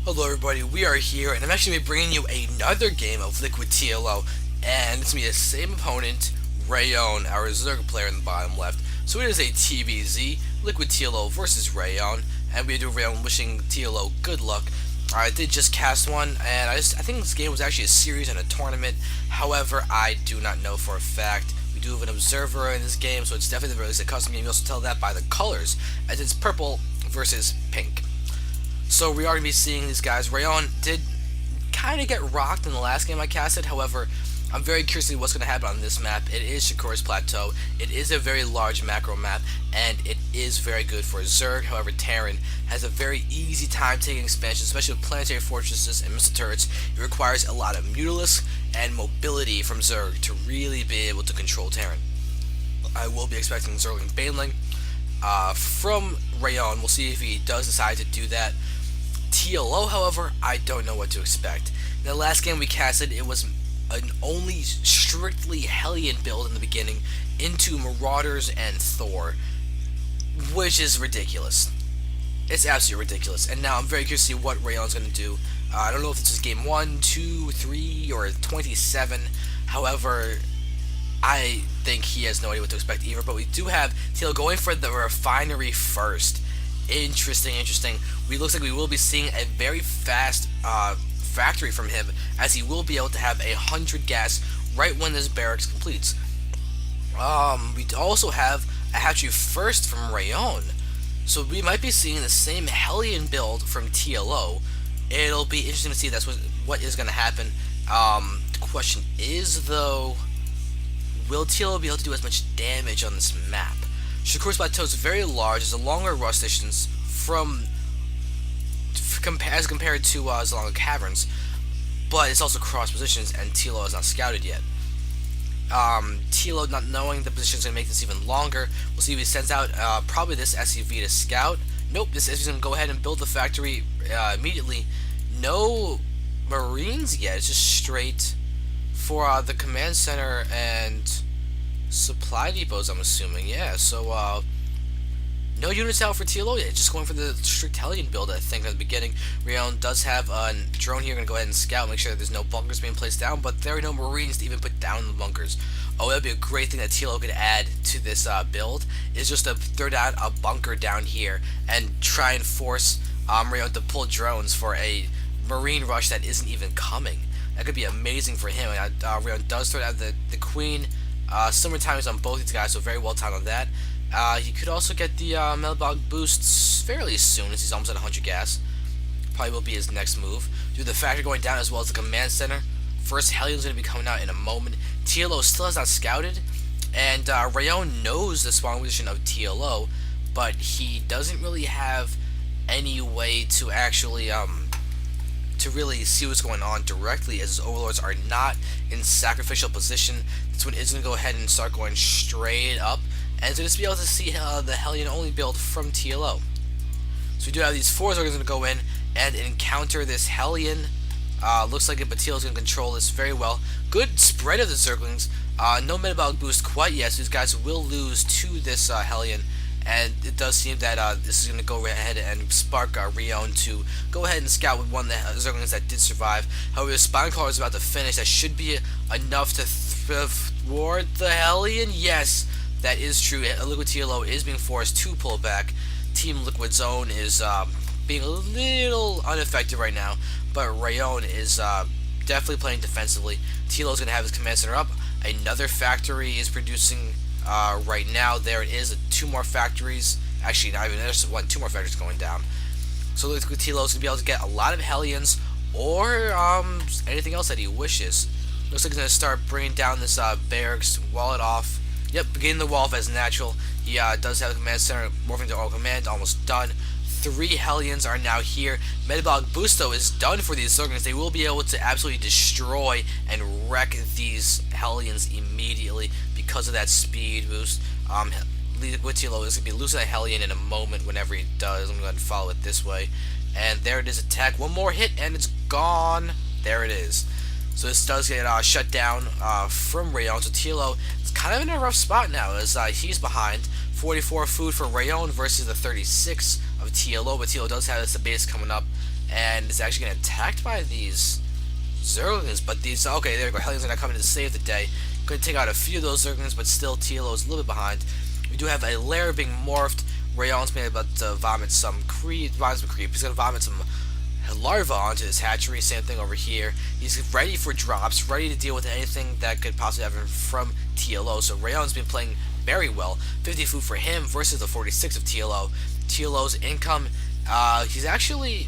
Hello everybody, we are here and I'm actually going to be bringing you another game of LiquidTLO, and it's going to be the same opponent, Reyon, our Zerg player in the bottom left. So it is a TVZ, LiquidTLO versus Reyon, and we do Reyon wishing TLO good luck. I did just cast one, and I think this game was actually a series and a tournament. However, I do not know for a fact. We do have an observer in this game, so it's definitely the very least a custom game. You also tell that by the colors, as it's purple versus pink. So we are going to be seeing these guys. Reyon did kind of get rocked in the last game I casted. However, I'm very curious to see what's going to happen on this map. It is Shakuras Plateau. It is a very large macro map, and it is very good for Zerg. However, Terran has a very easy time taking expansion, especially with planetary fortresses and missile turrets. It requires a lot of mutalisks and mobility from Zerg to really be able to control Terran. I will be expecting Zergling Baneling from Reyon. We'll see if he does decide to do that. TLO, however, I don't know what to expect. In the last game we casted, it was an only strictly Hellion build in the beginning into Marauders and Thor, which is ridiculous. It's absolutely ridiculous. And now I'm very curious to see what Reyon's going to do. I don't know if this is game 1, 2, 3, or 27. However, I think he has no idea what to expect either. But we do have TLO going for the refinery first. Interesting. Looks like we will be seeing a very fast factory from him, as he will be able to have 100 gas right when this barracks completes. We also have a hatchery first from Reyon, so we might be seeing the same Hellion build from TLO. It'll be interesting to see that's what is going to happen. The question is, though, will TLO be able to do as much damage on this map? Shakuras Plateau is very large. It's a longer rust distance as compared to xel'naga Caverns, but it's also cross positions, and TLO is not scouted yet. TLO, not knowing the position, is going to make this even longer. We'll see if he sends out probably this SUV to scout. Nope, this SUV is going to go ahead and build the factory immediately. No Marines yet. It's just straight for the command center and supply depots, I'm assuming. Yeah, so no units out for TLO yet, just going for the strict Hellion build, I think, at the beginning. Reyon does have a drone here, going to go ahead and scout, make sure that there's no bunkers being placed down, but there are no Marines to even put down the bunkers. Oh, that would be a great thing that TLO could add to this build, is just to throw down a bunker down here and try and force Reyon to pull drones for a Marine rush that isn't even coming. That could be amazing for him. Reyon does throw out the Queen. Similar timings on both these guys, so very well timed on that. He could also get the Metalpolis boosts fairly soon, as he's almost at 100 gas. Probably will be his next move. Do the factory going down as well as the command center. First Hellion's going to be coming out in a moment. TLO still has not scouted, and Reyon knows the spawn position of TLO, but he doesn't really have any way to actually to really see what's going on directly, as his overlords are not in sacrificial position. This one is going to go ahead and start going straight up, and so just be able to see the Hellion only build from TLO. So we do have these 4 Zerglings going to go in and encounter this Hellion. Looks like it, but TLO is going to control this very well. Good spread of the Zerglings. No metabolic boost quite yet, so these guys will lose to this Hellion. And it does seem that this is going to go right ahead and spark Reyon to go ahead and scout with one of the Zerglings that did survive. However, the Spine Caller is about to finish. That should be enough to thwart the Hellion. Yes, that is true. LiquidTLO is being forced to pull back. Team Liquid Zone is being a little unaffected right now, but Reyon is definitely playing defensively. TLO is going to have his command center up. Another factory is producing right now. There it is. 2 more factories. Actually, not even. There's 2 more factories going down. So TLO is going to be able to get a lot of Hellions or anything else that he wishes. Looks like he's going to start bringing down this barracks, wall it off. Yep, beginning the wall off as natural. He does have the command center morphing to all command, almost done. 3 Hellions are now here. Metabolic boost, though, is done for these Zerglings. They will be able to absolutely destroy and wreck these Hellions immediately because of that speed boost. LiquidTLO is going to be losing that Hellion in a moment whenever he does. I'm going to go ahead and follow it this way. And there it is, attack. One more hit, and it's gone. There it is. So this does get shut down from Reyon. So TLO is kind of in a rough spot now, as he's behind. 44 food for Reyon versus the 36 of TLO, but TLO does have this base coming up, and it's actually getting attacked by these Zerglings, but these, okay, there we go, Hellions are not coming to save the day. Going to take out a few of those Zerglings, but still TLO is a little bit behind. We do have a lair being morphed. Reyon's been able to vomit some creep. He's going to vomit some larva onto this hatchery. Same thing over here. He's ready for drops, ready to deal with anything that could possibly happen from TLO. So Reyon's been playing very well. 50 food for him versus the 46 of TLO. TLO's income, he's actually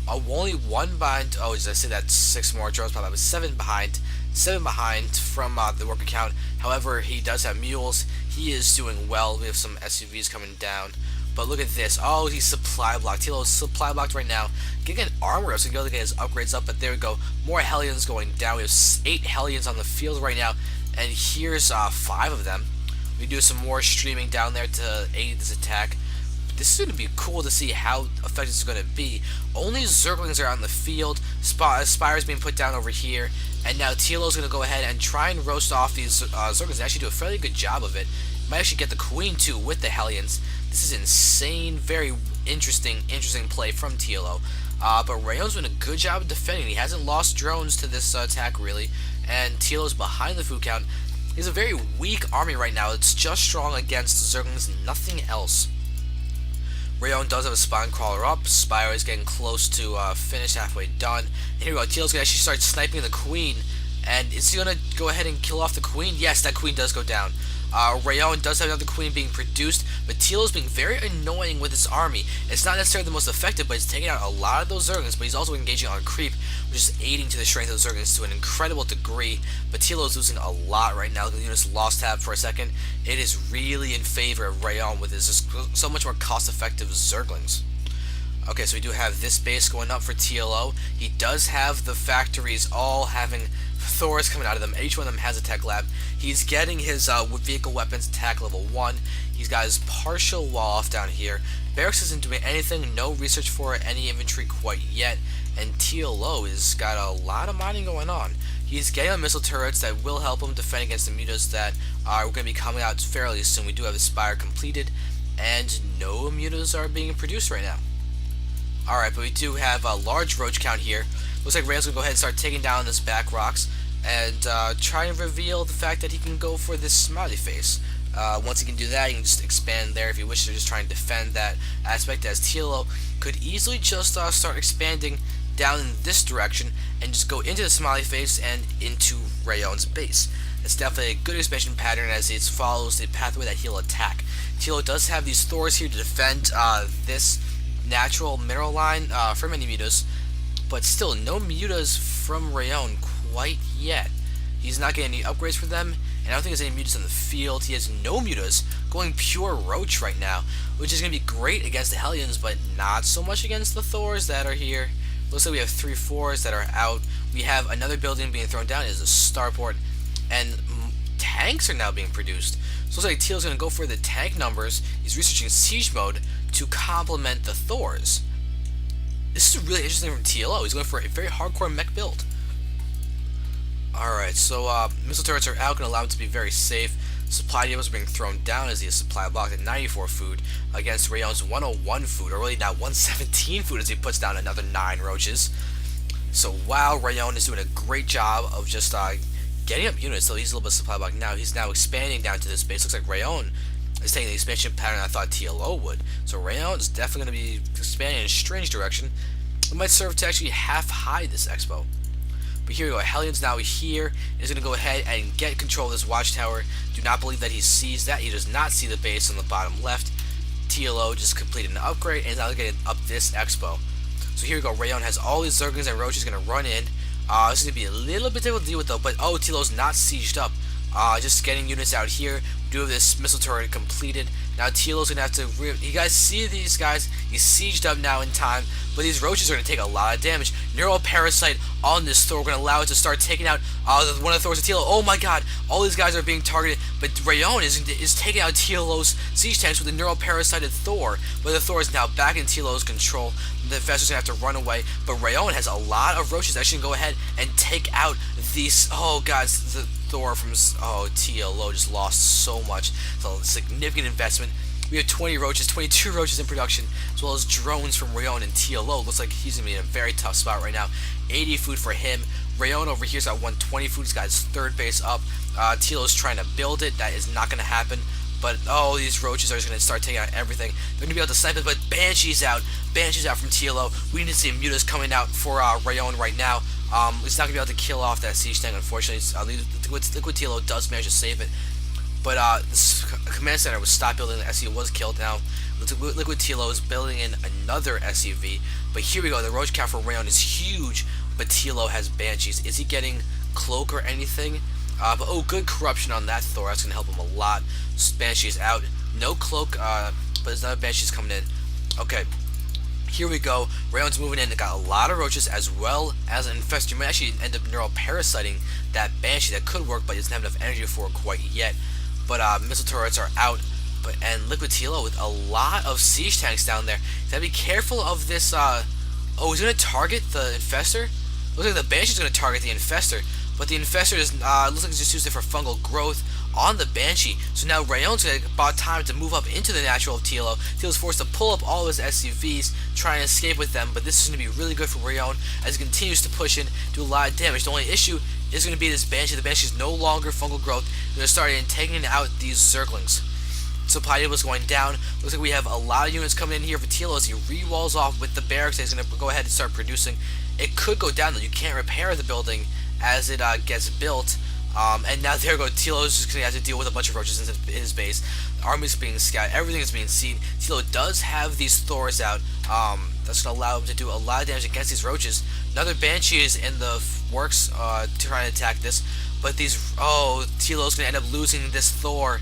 only one behind. Oh, did I say that 6 more drones? Probably was 7 behind. 7 behind from the worker count. However, he does have mules. He is doing well. We have some SUVs coming down. But look at this. Oh, he's supply blocked. TLO is supply blocked right now. Getting an armor up so he can go to get his upgrades up. But there we go. More Hellions going down. We have 8 Hellions on the field right now. And here's 5 of them. We do some more streaming down there to aid this attack. This is going to be cool to see how effective it's going to be. Only Zerglings are out in the field. Spires being put down over here. And now TLO is going to go ahead and try and roast off these Zerglings and actually do a fairly good job of it. Might actually get the Queen too with the Hellions. This is insane. Very interesting play from TLO. But Reyon's doing a good job of defending. He hasn't lost drones to this attack really. And TLO's behind the food count. He's a very weak army right now. It's just strong against Zerglings, nothing else. Reyon does have a spine crawler up. Spire is getting close to finished, halfway done. And here we go. TLO's going to actually start sniping the Queen. And is he going to go ahead and kill off the Queen? Yes, that Queen does go down. Reyon does have another Queen being produced, but TLO's being very annoying with his army. It's not necessarily the most effective, but he's taking out a lot of those Zerglings, but he's also engaging on creep, which is aiding to the strength of the Zerglings to an incredible degree. But TLO's losing a lot right now. The unit's lost tab for a second. It is really in favor of Reyon with his just so much more cost-effective Zerglings. Okay, so we do have this base going up for TLO. He does have the factories all having Thors coming out of them. Each one of them has a tech lab. He's getting his vehicle weapons attack level 1. He's got his partial wall off down here. Barracks isn't doing anything, no research for any infantry quite yet. And TLO has got a lot of mining going on. He's getting on missile turrets that will help him defend against the mutas that are going to be coming out fairly soon. We do have the Spire completed, and no mutas are being produced right now. Alright, but we do have a large roach count here. Looks like Reyon's going to go ahead and start taking down this back rocks and try and reveal the fact that he can go for this smiley face. Once he can do that, he can just expand there if he wishes to just try and defend that aspect, as TLO could easily just start expanding down in this direction and just go into the smiley face and into Reyon's base. It's definitely a good expansion pattern as it follows the pathway that he'll attack. TLO does have these Thors here to defend this natural mineral line from any mutas, but still no mutas from Reyon quite yet. He's not getting any upgrades for them, and I don't think there's any mutas in the field. He has no mutas, going pure roach right now, which is going to be great against the Hellions, but not so much against the Thors that are here. Looks like we have 3 4s that are out. We have another building being thrown down. It is a starport, and tanks are now being produced. So it looks like TLO's going to go for the tank numbers. He's researching siege mode to complement the Thors. This is really interesting from TLO. He's going for a very hardcore mech build. Alright, so missile turrets are out, going to allow him to be very safe. Supply depots are being thrown down as he has supply blocked at 94 food against Reyon's 101 food, or really now 117 food as he puts down another 9 roaches. So wow, Reyon is doing a great job of just getting up units, so he's a little bit supply blocked now. He's now expanding down to this base. Looks like Reyon is taking the expansion pattern I thought TLO would. So Reyon is definitely going to be expanding in a strange direction. It might serve to actually half-hide this expo. But here we go, Hellions now here is going to go ahead and get control of this watchtower. Do not believe that he sees that. He does not see the base on the bottom left. TLO just completed an upgrade and is now getting up this expo. So here we go, Reyon has all these Zerglings and Roaches going to run in. This is going to be a little bit difficult to deal with though, but oh, TLO's not sieged up. Just getting units out here. We do have this missile turret completed. Now TLO's going to have to... You guys see these guys? He's sieged up now in time, but these roaches are going to take a lot of damage. Neural Parasite on this Thor. We're going to allow it to start taking out one of the Thors of TLO. Oh my god, all these guys are being targeted, but Reyon is taking out TLO's siege tanks with the Neural Parasited Thor, but the Thor is now back in TLO's control. The Infestor's going to have to run away, but Reyon has a lot of roaches that should go ahead and take out these... Oh god, the Thor from... Oh, TLO just lost so much. It's a significant investment. We have 20 roaches, 22 roaches in production, as well as drones from Reyon and TLO. Looks like he's going to be in a very tough spot right now. 80 food for him. Reyon over here's got 120 food. He's got his third base up. TLO's trying to build it. That is not going to happen. But, oh, these roaches are just going to start taking out everything. They're going to be able to snipe it, but Banshee's out. Banshee's out from TLO. We need to see mutas coming out for Reyon right now. It's not going to be able to kill off that siege tank, unfortunately. LiquidTLO does manage to save it. But this command center was stopped building. The SUV was killed. Now LiquidTLO is building in another SUV. But here we go. The roach count for Reyon is huge, but TLO has Banshees. Is he getting cloak or anything? But oh, good corruption on that Thor. That's gonna help him a lot. Banshees out. No cloak. But there's another Banshees coming in. Okay. Here we go. Reyon's moving in. They got a lot of roaches as well as an infestor. You might actually end up neural parasiting that Banshee. That could work, but he doesn't have enough energy for it quite yet. But missile turrets are out. And LiquidTLO with a lot of siege tanks down there. Gotta be careful of this. Oh, he's gonna target the infestor. Looks like the Banshee's gonna target the infestor, but the infestor is looks like it's just used it for fungal growth on the Banshee. So now Reyon's gonna about time to move up into the natural of TLO. TLO's forced to pull up all of his SUVs, try and escape with them, but this is gonna be really good for Reyon as he continues to push in, do a lot of damage. The only issue is gonna be this Banshee. The Banshee's no longer fungal growth. They're gonna start taking out these Zerglings. Supply was going down. Looks like we have a lot of units coming in here for TLO as he re-walls off with the barracks. He's going to go ahead and start producing. It could go down though. You can't repair the building as it gets built. And now there we go. TLO is just going to have to deal with a bunch of roaches in his base. The army's being scouted. Everything is being seen. TLO does have these Thors out. That's going to allow him to do a lot of damage against these roaches. Another Banshee is in the works trying to attack this. But these... Oh, TLO's going to end up losing this Thor.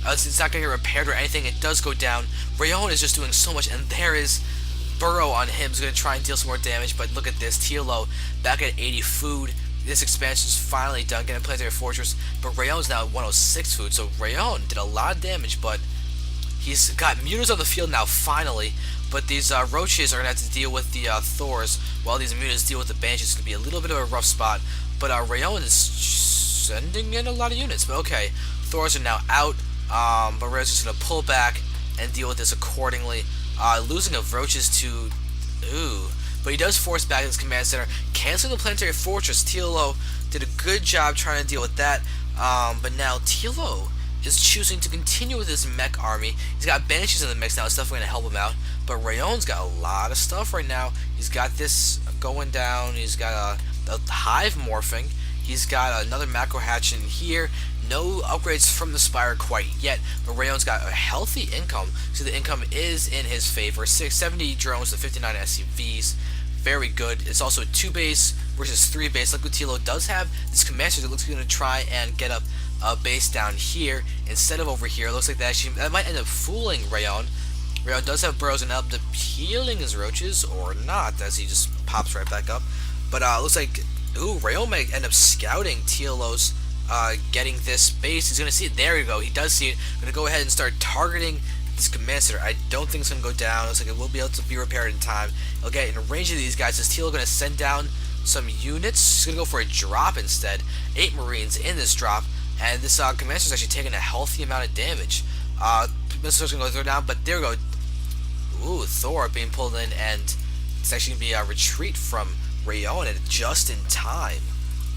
It's not going to get repaired or anything. It does go down. Reyon is just doing so much, and there is Burrow on him. He's going to try and deal some more damage, but look at this. TLO back at 80 food. This expansion is finally done, getting a planetary fortress, but Reyon's now at 106 food, so Reyon did a lot of damage, but he's got mutas on the field now, finally, but these roaches are going to have to deal with the Thors, while these mutas deal with the Banshees. It's going to be a little bit of a rough spot, but Reyon is sending in a lot of units, but okay. Thors are now out. But Reyon's just going to pull back and deal with this accordingly. Losing of roaches to... Ooh. But he does force back his command center. Canceling the planetary fortress. TLO did a good job trying to deal with that. But now TLO is choosing to continue with his mech army. He's got Banshees in the mix now. It's definitely going to help him out. But Reyon's got a lot of stuff right now. He's got this going down. He's got a hive morphing. He's got another macro hatch in here. No upgrades from the Spire quite yet, but Reyon's got a healthy income, so the income is in his favor. 670 drones to 59 SUVs. Very good. It's also 2 base versus 3 base. LiquidTLO does have this commander that looks like he's going to try and get up a base down here instead of over here. It looks like that might end up fooling Reyon. Reyon does have burrows and end up healing his roaches, or not, as he just pops right back up. But looks like, ooh, Reyon might end up scouting TLO's getting this base. He's going to see it. There you go. He does see it. Going to go ahead and start targeting this command center. I don't think it's going to go down. Looks like it will be able to be repaired in time. He'll get in range of these guys. Is TLO going to send down some units? He's going to go for a drop instead. 8 Marines in this drop. And this command center is actually taking a healthy amount of damage. Missile's going to go throw down. But there we go. Ooh, Thor being pulled in. And it's actually going to be a retreat from Reyon just in time.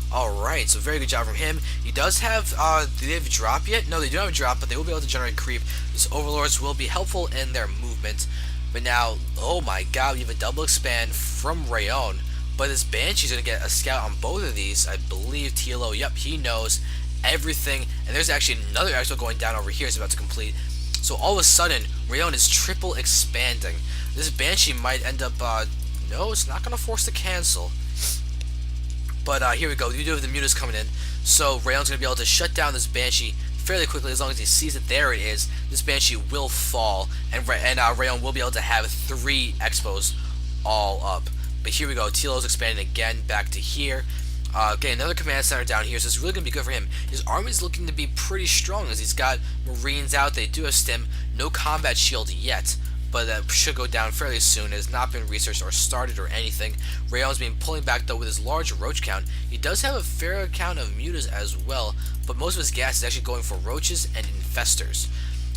Alright, so very good job from him. He does have, do they have a drop yet? No, they don't have a drop, but they will be able to generate creep. These overlords will be helpful in their movement. But now, oh my god, we have a double expand from Reyon. But this Banshee's going to get a scout on both of these. I believe TLO, yep, he knows everything. And there's actually another expo going down over here. It's about to complete. So all of a sudden, Reyon is triple expanding. This Banshee might end up, no, it's not going to force to cancel. But here we go. We do have the mutas coming in. So Reyon's going to be able to shut down this Banshee fairly quickly as long as he sees it. There it is. This Banshee will fall. And Reyon will be able to have 3 expos all up. But here we go. TLO's expanding again back to here. Okay, another command center down here. So it's really going to be good for him. His army's looking to be pretty strong as he's got Marines out. They do have stim. No combat shield yet. But that should go down fairly soon. It has not been researched or started or anything. Reyon's been pulling back though with his large roach count. He does have a fair count of mutas as well, but most of his gas is actually going for roaches and infestors.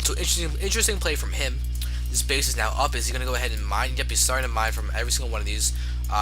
So interesting play from him. This base is now up. Is he going to go ahead and mine? Yep, he's starting to mine from every single one of these.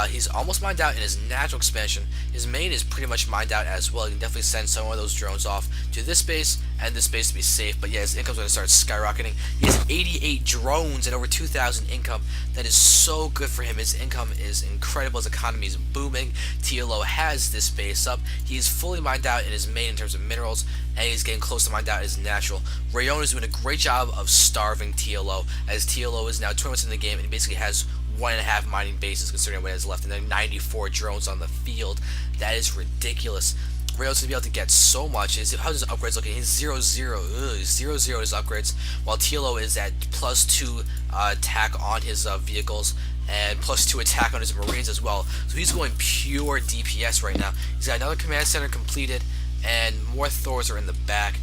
He's almost mined out in his natural expansion. His main is pretty much mined out as well. He can definitely send some of those drones off to this base and this base to be safe. But yeah, his income's going to start skyrocketing. He has 88 drones and over 2,000 income. That is so good for him. His income is incredible. His economy is booming. TLO has this base up. He's fully mined out in his main in terms of minerals, and he's getting close to mined out in his natural. Reyon is doing a great job of starving TLO, as TLO is now 20 minutes in the game and he basically has 1.5 mining bases considering what he has left, and then 94 drones on the field. That is ridiculous. Reyon's gonna be able to get so much. How's his upgrades looking? He's 0-0. 0-0 his upgrades, while TLO is at +2 attack on his vehicles and +2 attack on his marines as well. So he's going pure DPS right now. He's got another command center completed, and more Thors are in the back.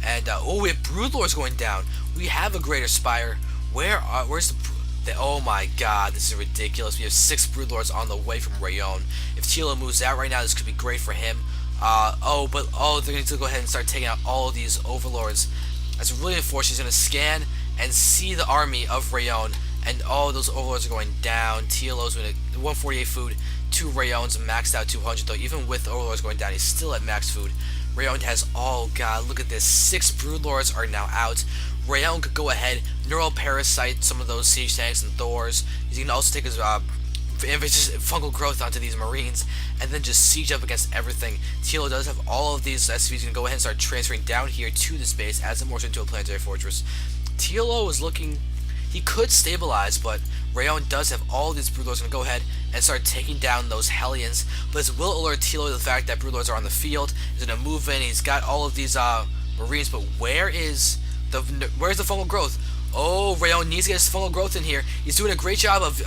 And oh, we have Broodlords going down. We have a Greater Spire. Where's the oh my god, this is ridiculous. We have 6 Broodlords on the way from Reyon. If TLO moves out right now, this could be great for him. They're going to go ahead and start taking out all of these Overlords. That's really unfortunate. He's going to scan and see the army of Reyon, and all those Overlords are going down. TLO's going to 148 food, 2 Reyons maxed out 200 though. Even with Overlords going down, he's still at max food. Reyon has, oh god, look at this. 6 Broodlords are now out. Reyon could go ahead, Neural Parasite some of those siege tanks and Thors. He can also take his fungal growth onto these marines, and then just siege up against everything. TLO does have all of these SCVs. You can go ahead and start transferring down here to this base as it morphs into a planetary fortress. TLO is looking, he could stabilize, but Reyon does have all these Broodlords. Going to go ahead and start taking down those Hellions, but this will alert TLO to the fact that Broodlords are on the field. He's going to move in. He's got all of these marines, but where's the fungal growth? Oh, Reyon needs to get his fungal growth in here. He's doing a great job of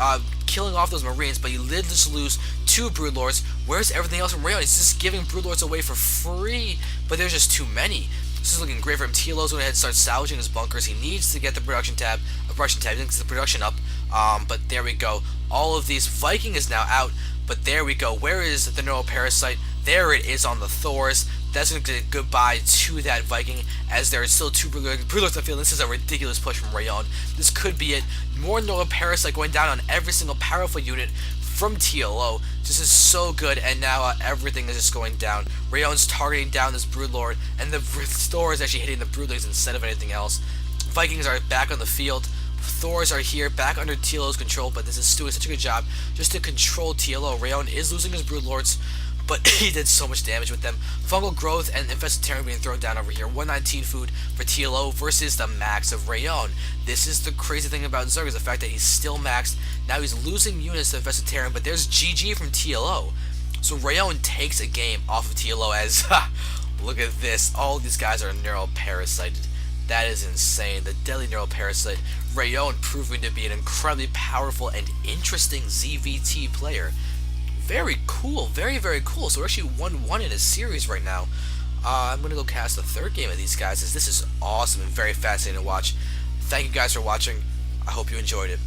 killing off those marines, but he did just lose 2 Broodlords. Where's everything else from Reyon? He's just giving Broodlords away for free, but there's just too many. This is looking great for him. TLO's going to head and start salvaging his bunkers. He needs to get the production tab. He needs to get the production up. But there we go. All of these. Viking is now out, but there we go. Where is the Neural Parasite? There it is on the Thors. That's going to get goodbye to that Viking, as there are still 2 Broodlords on the field. This is a ridiculous push from Reyon. This could be it. More Neural Parasite going down on every single powerful unit from TLO. This is so good, and now everything is just going down. Reyon's targeting down this Broodlord, and the Thor is actually hitting the Broodlings instead of anything else. Vikings are back on the field. Thors are here, back under TLO's control, but this is doing such a good job just to control TLO. Reyon is losing his Broodlords, but he did so much damage with them. Fungal growth and infested Terran being thrown down over here. 119 food for TLO versus the max of Reyon. This is the crazy thing about Zerg, is the fact that he's still maxed. Now he's losing units to infested Terran, but there's GG from TLO. So Reyon takes a game off of TLO as, look at this. All these guys are Neural Parasited. That is insane. The deadly Neural Parasite. Reyon proving to be an incredibly powerful and interesting ZVT player. Very cool, very, very cool. So we're actually 1-1 in a series right now. I'm going to go cast the 3rd game of these guys, as this is awesome and very fascinating to watch. Thank you guys for watching. I hope you enjoyed it.